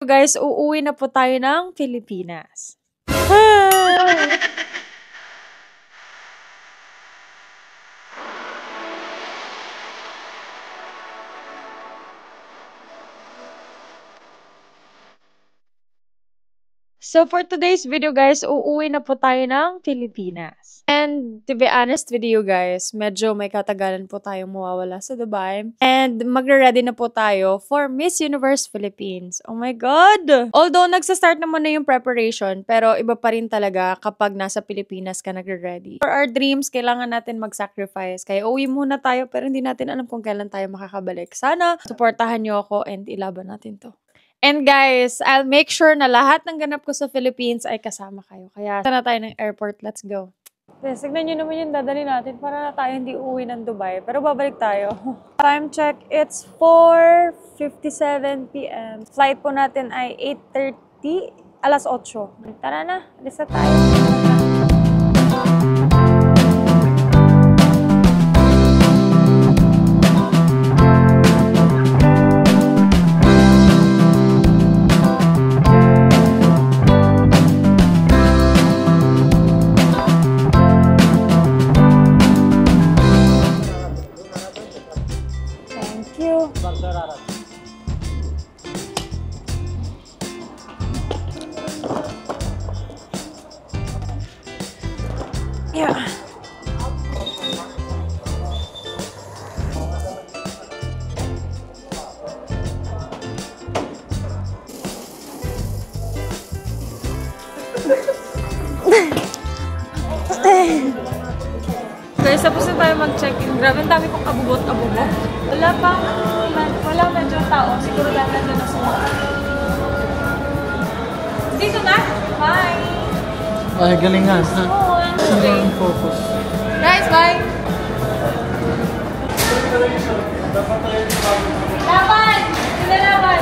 Guys, uuwi na po tayo ng Pilipinas. So for today's video guys, uuwi na po tayo ng Pilipinas. And to be honest with you guys, medyo may katagalan po tayong mawawala sa Dubai. And magre-ready na po tayo for Miss Universe Philippines. Oh my God! Although nagsastart na muna yung preparation, pero iba pa rin talaga kapag nasa Pilipinas ka nagre-ready. For our dreams, kailangan natin mag-sacrifice. Kaya uwi muna tayo pero hindi natin alam kung kailan tayo makakabalik. Sana supportahan niyo ako and ilaban natin to. And guys, I'll make sure na lahat ng ganap ko sa Philippines ay kasama kayo. Kaya sana tayo ng airport. Let's go. Yes, tignan nyo naman yung dadali natin para na tayo hindi uwi ng Dubai. Pero babalik tayo. Time check, it's 4:57 p.m. Flight po natin ay 8:30, alas 8. Tara na, alis na tayo. Yeah. Guys, tapos na tayo mag-check-in. Grabe, ang dami kong abubot-abubot. Wala medyo tao. Siguro dahil nandun na sila. Dito na? Bye! Ay, galingan, ha? Sige, focus. Guys, bye! Laban! Sila laban!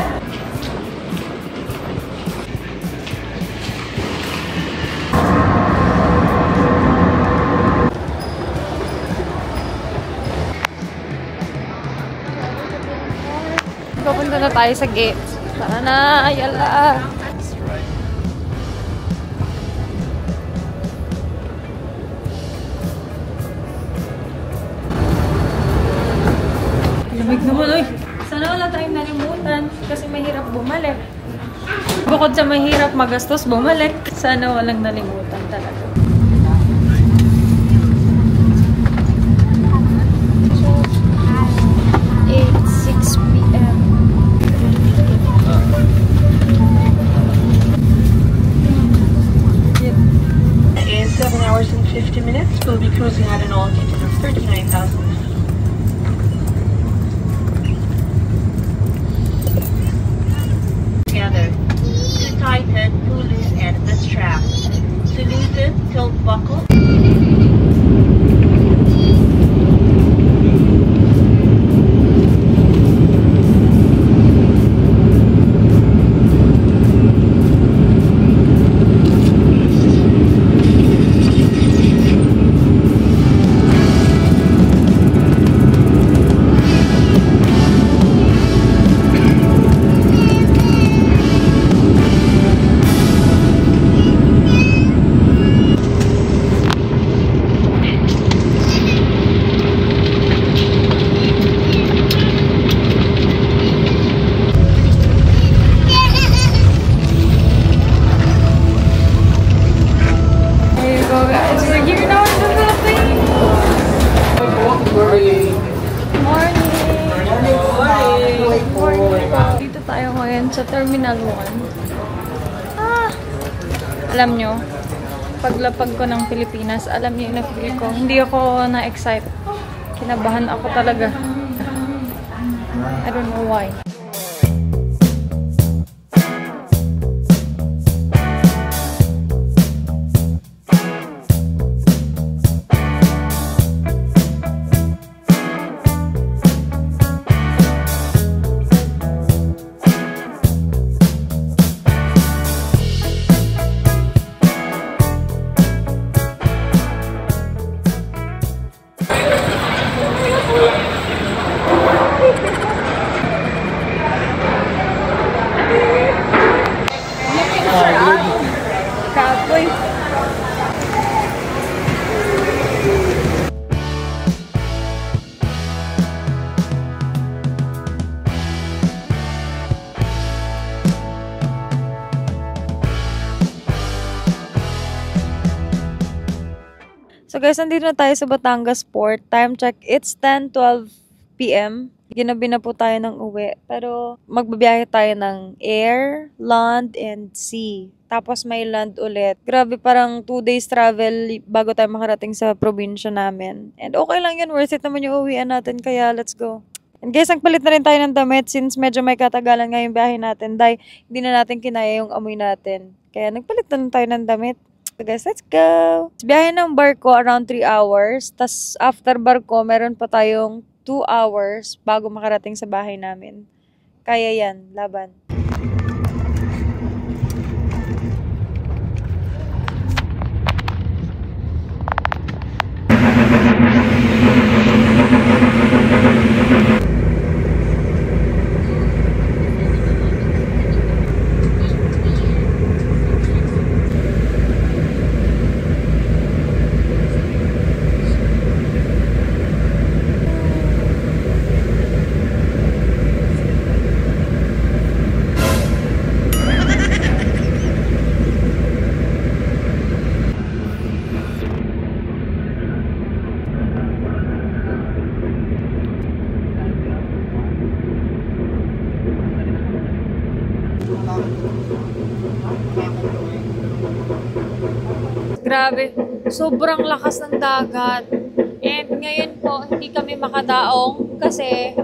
Papunta na tayo sa gate. Tara na, ayala! Lamig naman, oy. Sana wala tayong nalimutan kasi mahirap bumalik. Bukod sa mahirap magastos bumalik, sana walang nalimutan talaga. In 7 hours and 50 minutes, we'll be cruising at an altitude of 39,000. To tighten, pull loose and the strap. To loosen, tilt buckle. Dito tayo ngayon sa Terminal 1. Alam nyo, paglapag ko ng Pilipinas, alam nyo yung na-feel ko. Hindi ako na-excite. Kinabahan ako talaga. I don't know why. So guys, nandito na tayo sa Batangas Port. Time check, it's 10:12 p.m. Ginabi na po tayo ng uwi. Pero magbabiyahe tayo ng air, land, and sea. Tapos may land ulit. Grabe, parang 2 days travel bago tayo makarating sa probinsya namin. And okay lang yun, worth it naman yung uwian natin. Kaya let's go. And guys, nagpalit na rin tayo ng damit since medyo may katagalan nga yung biyahe natin. Dahil hindi na natin kinaya yung amoy natin. Kaya nagpalit na tayo ng damit. So guys, let's go! Biyahe ng barko around 3 hours. Tas after barko, meron pa tayong 2 hours bago makarating sa bahay namin. Kaya yan, laban. Grabe, sobrang lakas ng dagat. And ngayon po, hindi kami makadaong kasi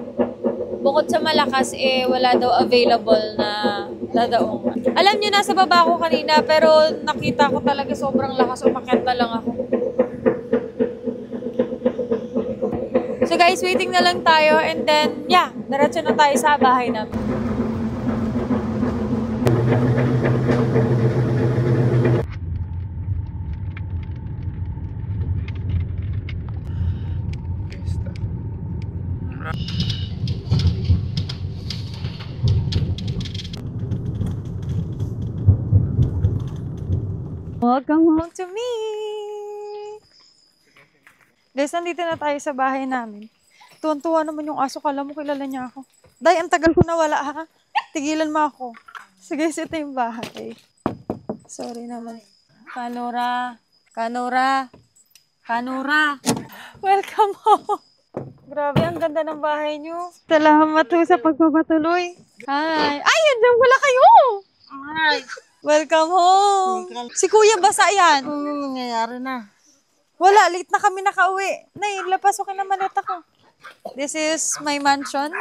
bukod sa malakas, wala daw available na dadaong. Alam niyo, nasa baba ako kanina pero nakita ko talaga sobrang lakas. Umakyat na lang ako. So guys, waiting na lang tayo and then, yeah, diretso na tayo sa bahay namin. Welcome home to me! Guys, nandito na tayo sa bahay namin. Tuwan-tuwa naman yung aso. Kala mo kilala niya ako. Day, ang tagal ko nawala ha. Tigilan mo ako. So guys, ito yung bahay. Sorry naman. Kanura. Kanura. Kanura. Welcome home. Grabe, ang ganda ng bahay niyo. Salamat po sa pagpapatuloy. Hi. Ay, andyan wala kayo. Ay! Welcome home. Si Kuya basa yan. Nangyayari na. Wala, late na kami nakauwi. Nay, lapasokin na maleta ko. This is my mansion.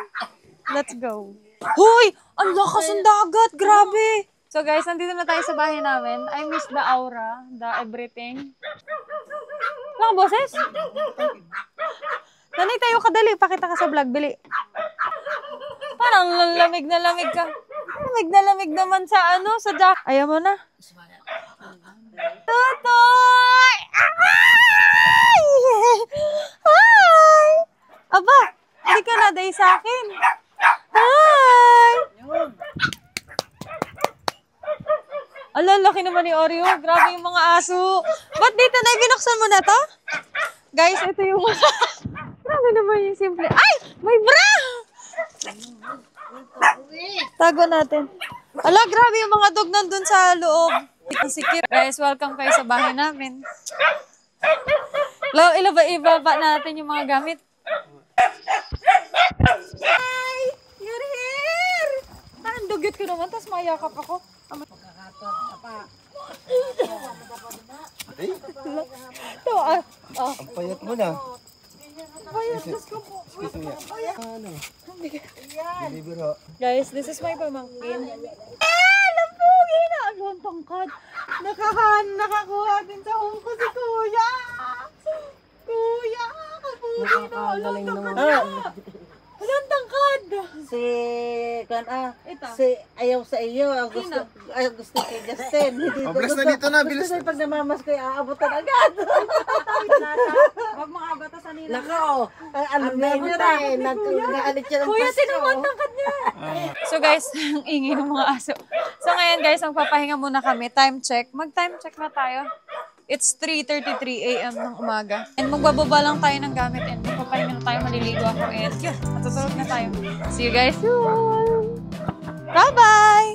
Let's go. Hoy! Ang lakas ng dagat! Grabe! So guys, nandito na tayo sa bahay namin. I miss the aura, the everything. Lang, boses? Nanay tayo kadali. Pakita ka sa vlog. Bili. Parang lamig na lamig ka. Lamig na lamig naman sa sa jack. Ayaw mo na. Tutoy! Ay! Hi! Aba, hindi ka na day sa akin. Hi! Ala, laki naman ni Oreo. Grabe yung mga aso. Ba't dito na binuksan mo na to? Guys, ito yung mga... Grabe naman yung simple. Ay! May bra! Tago natin. Ala, grabe yung mga dog nandun sa loob. Sikip. Guys, welcome kayo sa bahay namin. Ibaba natin yung mga gamit. Hi! You're here! Ang dugyot ko naman, tapos mayakap ako. Ito, Ang payat mo na. Payat, Diyos ko po. Excuse me. Ano? Deliver ho. Guys, this is my pamangkin. Lampugi na! Ang tangkad. Nakakuha din sa home ko si Kuya. Kuya, kapugi na. Alam tangkad. Alam tangkad. Si Ito. si ayaw sa iyo, ang gusto kay Justin. Hindi Bilis na dito na, bilis na. Pag namamas ko, aabutan agad. Huwag mga bata sa nila. Nako, alam na yun tayo. Nag-aalit siya ng Kuya, pasto. sinumang tangkad niya. So guys, ang ingay ng mga aso. So ngayon guys, ang papahinga muna kami. Time check. Mag-time check na tayo. It's 3:33 a.m. ng umaga. And magbababa lang tayo ng gamit and magpapahinga na tayo, maliligo ako. And yun, matutulog na tayo. See you guys soon! Bye-bye!